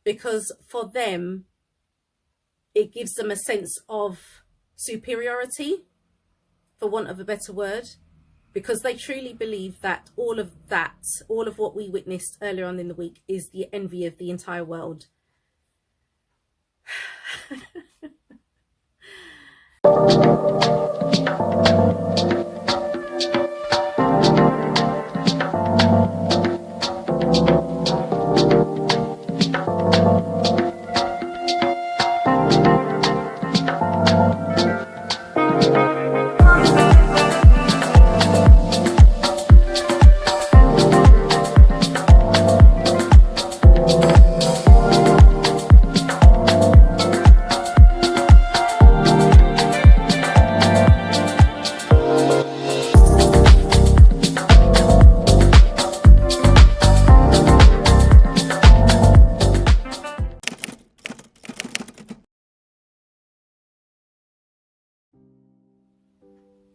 because for them, it gives them a sense of superiority, for want of a better word, because they truly believe that, all of what we witnessed earlier on in the week is the envy of the entire world.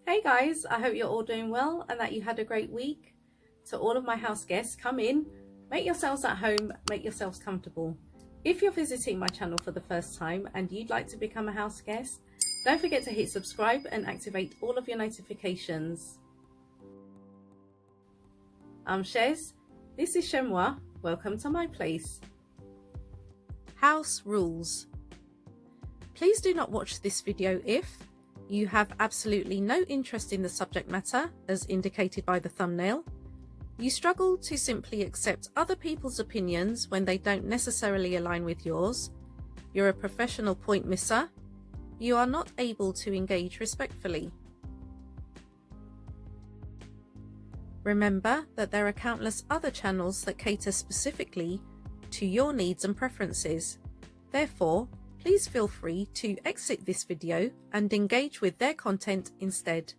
Hey guys, I hope you're all doing well and that you had a great week. To all of my house guests, come in, make yourselves at home, make yourselves comfortable. If you're visiting my channel for the first time and you'd like to become a house guest, don't forget to hit subscribe and activate all of your notifications. I'm Chez, this is Chez M0i, welcome to my place. House rules. Please do not watch this video if you have absolutely no interest in the subject matter, as indicated by the thumbnail. You struggle to simply accept other people's opinions when they don't necessarily align with yours. You're a professional point misser. You are not able to engage respectfully. Remember that there are countless other channels that cater specifically to your needs and preferences. Therefore, please feel free to exit this video and engage with their content instead.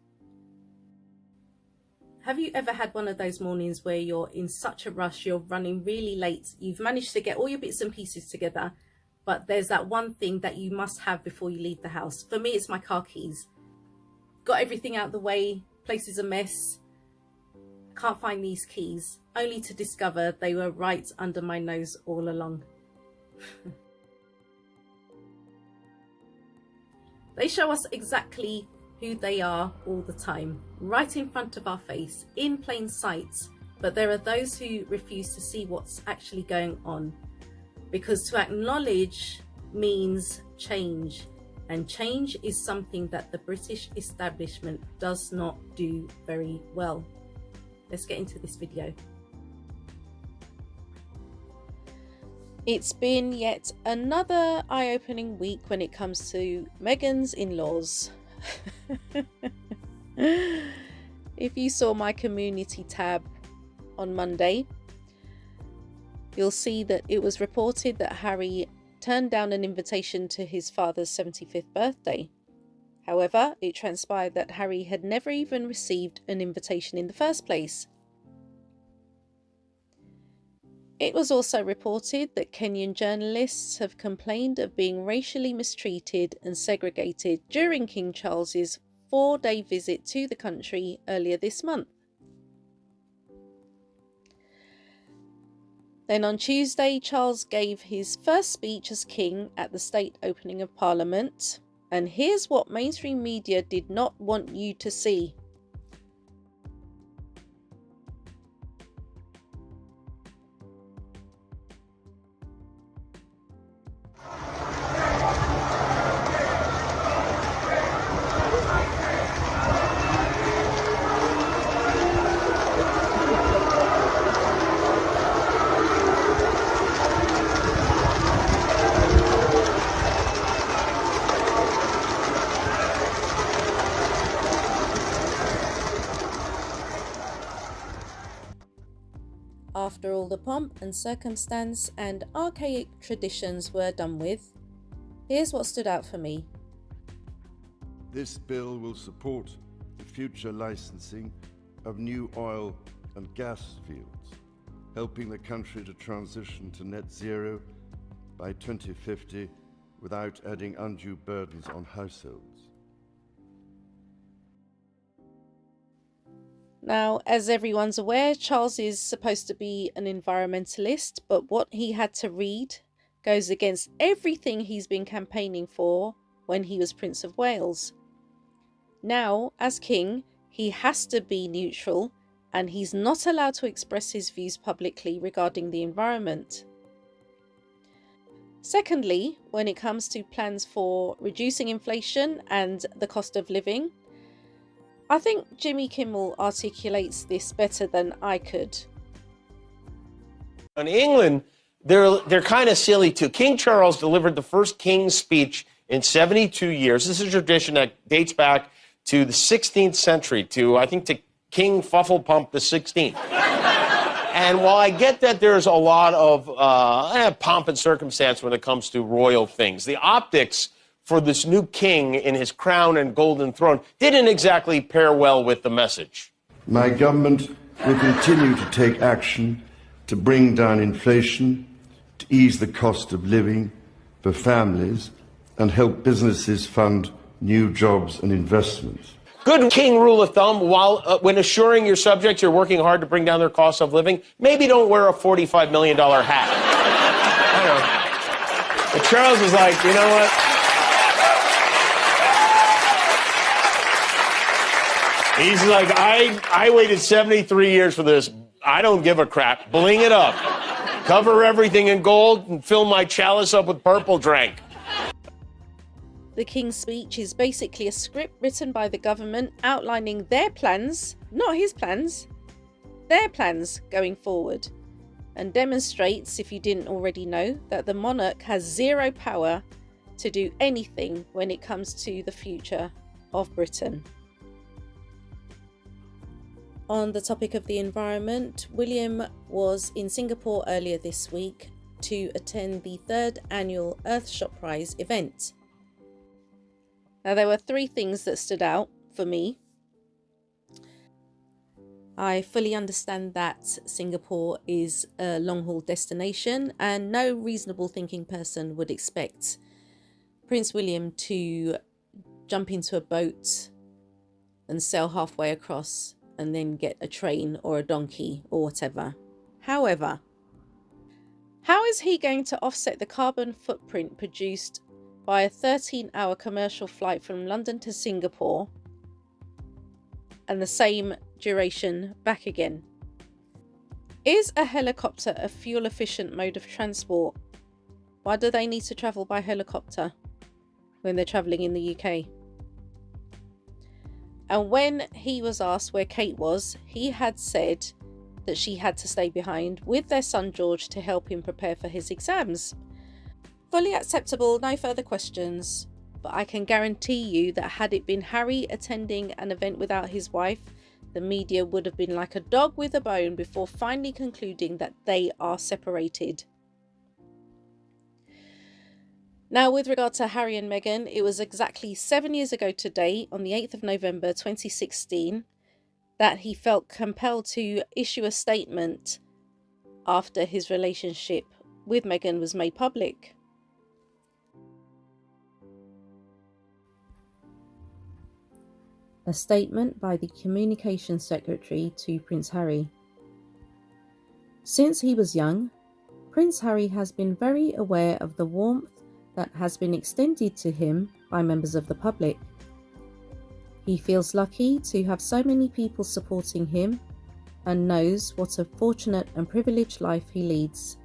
Have you ever had one of those mornings where you're in such a rush, you're running really late, you've managed to get all your bits and pieces together, but there's that one thing that you must have before you leave the house? For me, it's my car keys. Got everything out the way, place is a mess, can't find these keys, only to discover they were right under my nose all along. They show us exactly who they are all the time, right in front of our face, in plain sight. But there are those who refuse to see what's actually going on, because to acknowledge means change, and change is something that the British establishment does not do very well. Let's get into this video. It's been yet another eye-opening week when it comes to Meghan's in-laws. If you saw my community tab on Monday, you'll see that it was reported that Harry turned down an invitation to his father's 75th birthday. However, it transpired that Harry had never even received an invitation in the first place. It was also reported that Kenyan journalists have complained of being racially mistreated and segregated during King Charles's 4-day visit to the country earlier this month. Then on Tuesday, Charles gave his first speech as king at the state opening of Parliament. And here's what mainstream media did not want you to see. After all the pomp and circumstance and archaic traditions were done with, here's what stood out for me. This bill will support the future licensing of new oil and gas fields, helping the country to transition to net zero by 2050 without adding undue burdens on households. Now, as everyone's aware, Charles is supposed to be an environmentalist, but what he had to read goes against everything he's been campaigning for when he was Prince of Wales. Now, as king, he has to be neutral, and he's not allowed to express his views publicly regarding the environment. Secondly, when it comes to plans for reducing inflation and the cost of living, I think Jimmy Kimmel articulates this better than I could. In England, they're kind of silly too. King Charles delivered the first King's speech in 72 years. This is a tradition that dates back to the 16th century, to King Fufflepump the 16th. And while I get that there's a lot of pomp and circumstance when it comes to royal things, the optics for this new king in his crown and golden throne didn't exactly pair well with the message. My government will continue to take action to bring down inflation, to ease the cost of living for families, and help businesses fund new jobs and investments. Good king rule of thumb, when assuring your subjects you're working hard to bring down their cost of living, maybe don't wear a $45 million hat. I know. But Charles is like, you know what? He's like, I waited 73 years for this. I don't give a crap. Bling it up. Cover everything in gold and fill my chalice up with purple drink. The King's speech is basically a script written by the government outlining their plans, not his plans, their plans going forward, and demonstrates, if you didn't already know, that the monarch has zero power to do anything when it comes to the future of Britain. On the topic of the environment, William was in Singapore earlier this week to attend the 3rd annual Earthshot Prize event. Now, there were 3 things that stood out for me. I fully understand that Singapore is a long-haul destination, and no reasonable thinking person would expect Prince William to jump into a boat and sail halfway across and then get a train or a donkey or whatever. However, how is he going to offset the carbon footprint produced by a 13-hour commercial flight from London to Singapore and the same duration back again? Is a helicopter a fuel-efficient mode of transport? Why do they need to travel by helicopter when they're travelling in the UK? And when he was asked where Kate was, he had said that she had to stay behind with their son George to help him prepare for his exams. Fully acceptable, no further questions. But I can guarantee you that had it been Harry attending an event without his wife, the media would have been like a dog with a bone before finally concluding that they are separated. Now, with regard to Harry and Meghan, it was exactly 7 years ago today, on the 8th of November 2016, that he felt compelled to issue a statement after his relationship with Meghan was made public. A statement by the Communications Secretary to Prince Harry. Since he was young, Prince Harry has been very aware of the warmth that has been extended to him by members of the public. He feels lucky to have so many people supporting him and knows what a fortunate and privileged life he leads.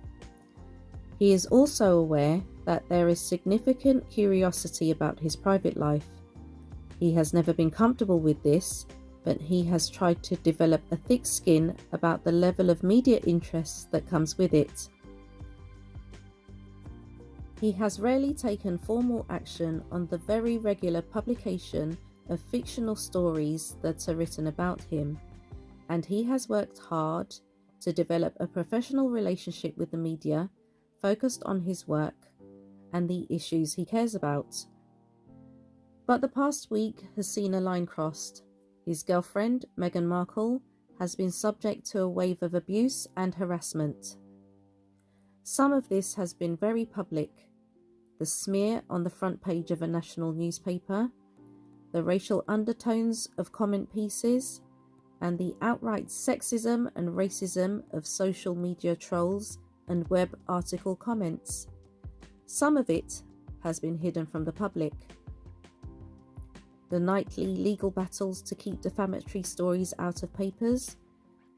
He is also aware that there is significant curiosity about his private life. He has never been comfortable with this, but he has tried to develop a thick skin about the level of media interest that comes with it. He has rarely taken formal action on the very regular publication of fictional stories that are written about him, and he has worked hard to develop a professional relationship with the media focused on his work and the issues he cares about. But the past week has seen a line crossed. His girlfriend, Meghan Markle, has been subject to a wave of abuse and harassment. Some of this has been very public. The smear on the front page of a national newspaper, the racial undertones of comment pieces, and the outright sexism and racism of social media trolls and web article comments. Some of it has been hidden from the public. The nightly legal battles to keep defamatory stories out of papers,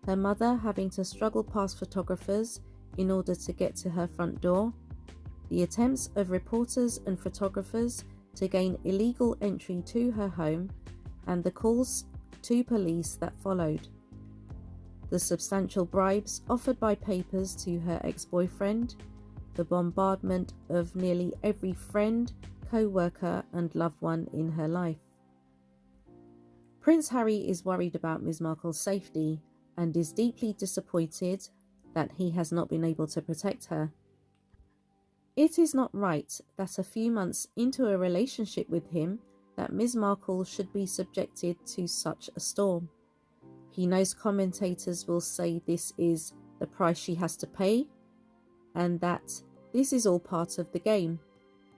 her mother having to struggle past photographers in order to get to her front door, the attempts of reporters and photographers to gain illegal entry to her home, and the calls to police that followed. The substantial bribes offered by papers to her ex-boyfriend, the bombardment of nearly every friend, co-worker and loved one in her life. Prince Harry is worried about Ms. Markle's safety and is deeply disappointed that he has not been able to protect her. It is not right that a few months into a relationship with him that Ms. Markle should be subjected to such a storm. He knows commentators will say this is the price she has to pay and that this is all part of the game.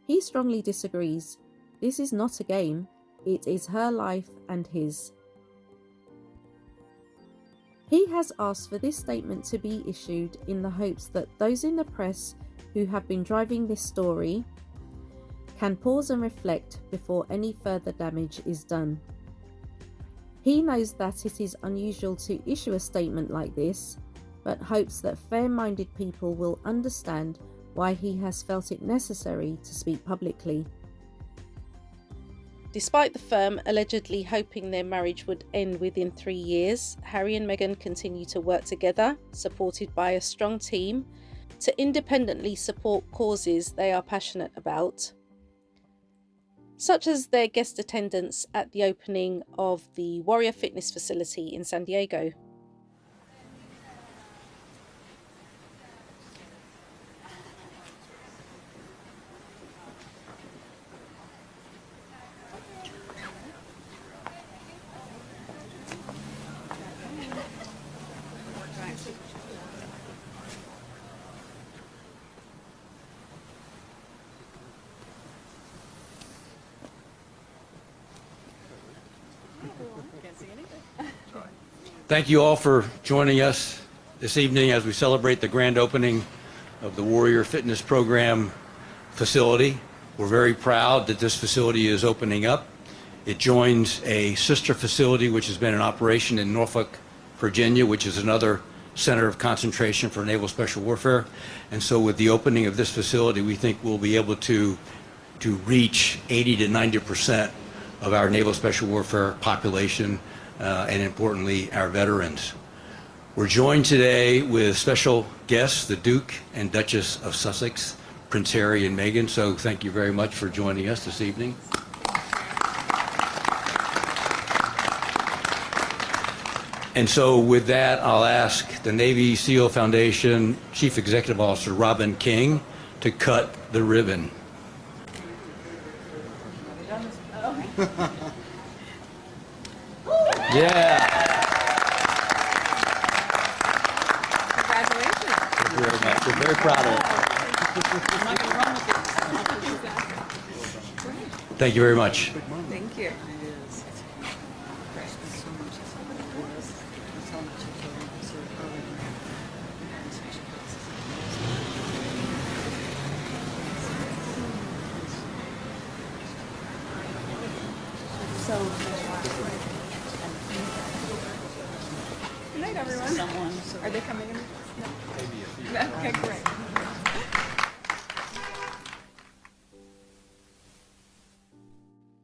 He strongly disagrees. This is not a game. It is her life and his. He has asked for this statement to be issued in the hopes that those in the press who have been driving this story can pause and reflect before any further damage is done. He knows that it is unusual to issue a statement like this, but hopes that fair-minded people will understand why he has felt it necessary to speak publicly. Despite the firm allegedly hoping their marriage would end within 3 years, Harry and Meghan continue to work together, supported by a strong team, to independently support causes they are passionate about, such as their guest attendance at the opening of the Warrior Fitness facility in San Diego. Thank you all for joining us this evening as we celebrate the grand opening of the Warrior Fitness Program facility. We're very proud that this facility is opening up. It joins a sister facility which has been in operation in Norfolk, Virginia, which is another center of concentration for naval special warfare. And so with the opening of this facility, we think we'll be able to reach 80 to 90% of our naval special warfare population, and importantly, our veterans. We're joined today with special guests, the Duke and Duchess of Sussex, Prince Harry and Meghan, so thank you very much for joining us this evening. And so with that, I'll ask the Navy SEAL Foundation Chief Executive Officer Robin King to cut the ribbon. Yeah. Congratulations. Thank you very much. We're very proud of it. Thank you very much. Thank you. Good night, everyone. Are they coming in? No. Okay, great.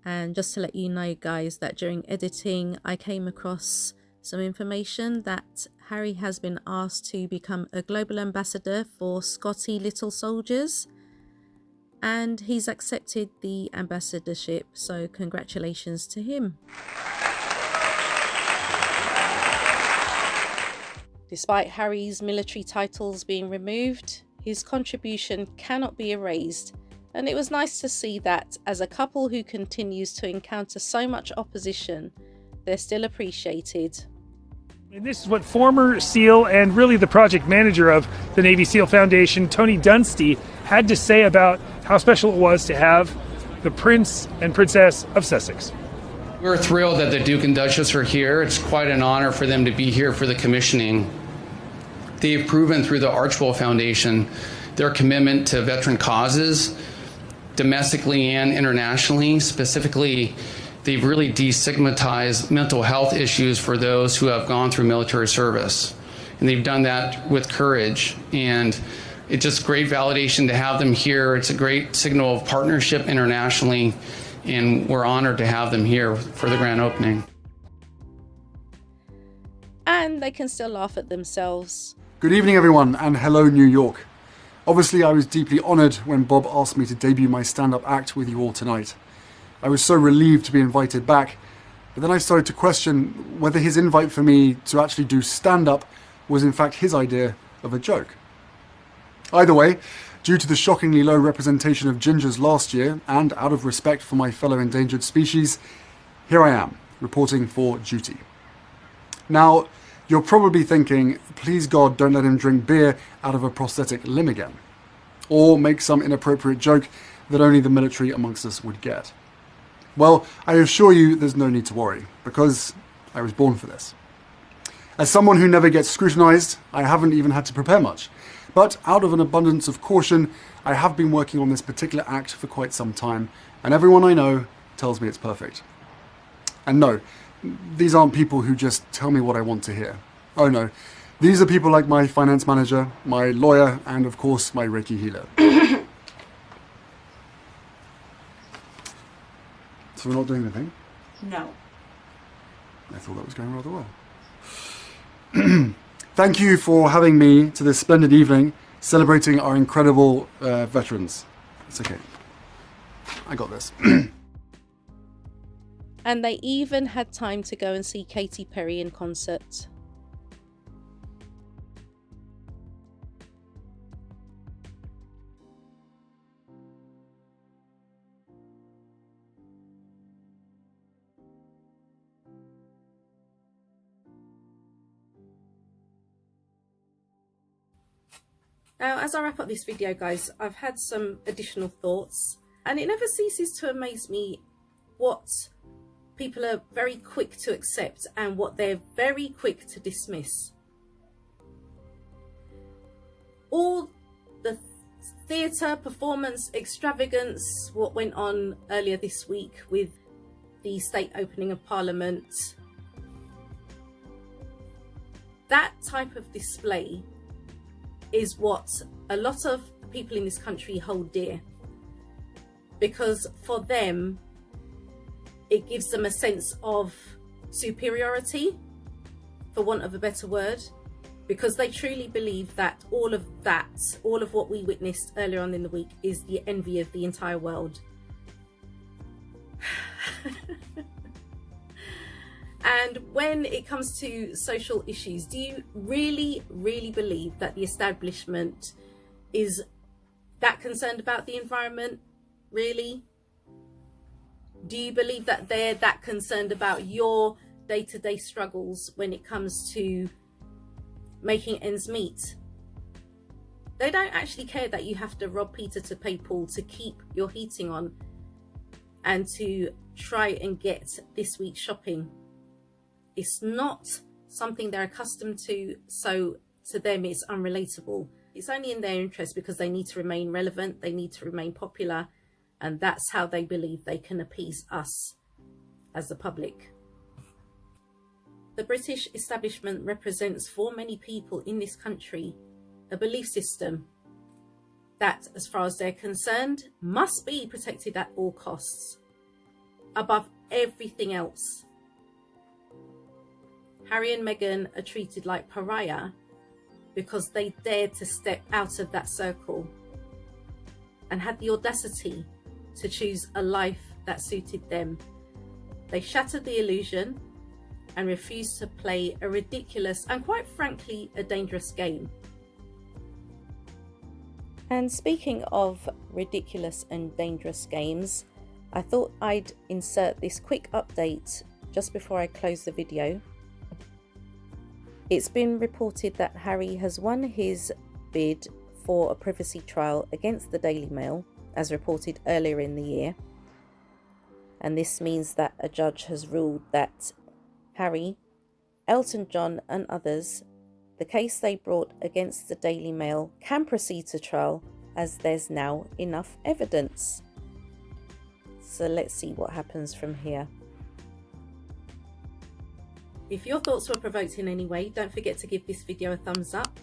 And just to let you know, guys, that during editing I came across some information that Harry has been asked to become a global ambassador for Scotty Little Soldiers, and he's accepted the ambassadorship, so congratulations to him. Despite Harry's military titles being removed, his contribution cannot be erased, and it was nice to see that as a couple who continues to encounter so much opposition, they're still appreciated. And this is what former SEAL and really the project manager of the Navy SEAL Foundation, Tony Dunstey, had to say about how special it was to have the Prince and Princess of Sussex. We're thrilled that the Duke and Duchess are here. It's quite an honor for them to be here for the commissioning. They've proven through the Archwell Foundation their commitment to veteran causes, domestically and internationally. Specifically, they've really destigmatized mental health issues for those who have gone through military service. And they've done that with courage. And it's just great validation to have them here. It's a great signal of partnership internationally, and we're honored to have them here for the grand opening. And they can still laugh at themselves. Good evening, everyone, and hello, New York. Obviously, I was deeply honoured when Bob asked me to debut my stand-up act with you all tonight. I was so relieved to be invited back, but then I started to question whether his invite for me to actually do stand-up was in fact his idea of a joke. Either way, due to the shockingly low representation of gingers last year, and out of respect for my fellow endangered species, here I am, reporting for duty. Now, you're probably thinking, please God, don't let him drink beer out of a prosthetic limb again, or make some inappropriate joke that only the military amongst us would get. Well, I assure you there's no need to worry, because I was born for this. As someone who never gets scrutinised, I haven't even had to prepare much. But out of an abundance of caution, I have been working on this particular act for quite some time, and everyone I know tells me it's perfect. And no, these aren't people who just tell me what I want to hear. Oh no, these are people like my finance manager, my lawyer, and of course my Reiki healer. So we're not doing anything? No. I thought that was going rather well. Thank you for having me to this splendid evening celebrating our incredible veterans. It's okay. I got this. And they even had time to go and see Katy Perry in concert. Now, as I wrap up this video, guys, I've had some additional thoughts, and it never ceases to amaze me what people are very quick to accept and what they're very quick to dismiss. All the theatre, performance, extravagance, what went on earlier this week with the state opening of Parliament, that type of display is what a lot of people in this country hold dear, because for them it gives them a sense of superiority, for want of a better word, because they truly believe that all of what we witnessed earlier on in the week is the envy of the entire world. And when it comes to social issues, do you really, really believe that the establishment is that concerned about the environment? Really? Do you believe that they're that concerned about your day-to-day struggles when it comes to making ends meet? They don't actually care that you have to rob Peter to pay Paul to keep your heating on and to try and get this week's shopping. It's not something they're accustomed to, so to them it's unrelatable. It's only in their interest because they need to remain relevant, they need to remain popular, and that's how they believe they can appease us as the public. The British establishment represents for many people in this country a belief system that, as far as they're concerned, must be protected at all costs, above everything else. Harry and Meghan are treated like pariah because they dared to step out of that circle and had the audacity to choose a life that suited them. They shattered the illusion and refused to play a ridiculous and, quite frankly, a dangerous game. And speaking of ridiculous and dangerous games, I thought I'd insert this quick update just before I close the video. It's been reported that Harry has won his bid for a privacy trial against the Daily Mail, as reported earlier in the year. And this means that a judge has ruled that Harry, Elton John and others The case they brought against the Daily Mail can proceed to trial as there's now enough evidence. So let's see what happens from here. If your thoughts were provoked in any way, don't forget to give this video a thumbs up.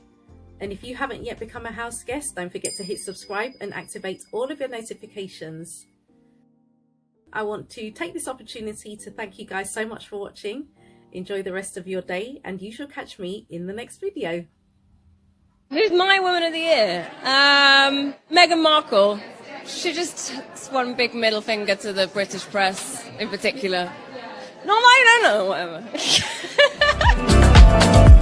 And if you haven't yet become a house guest, don't forget to hit subscribe and activate all of your notifications. I want to take this opportunity to thank you guys so much for watching. Enjoy the rest of your day, and you shall catch me in the next video. Who's my Woman of the Year? Meghan Markle. She just one big middle finger to the British press in particular. No, I don't know, whatever.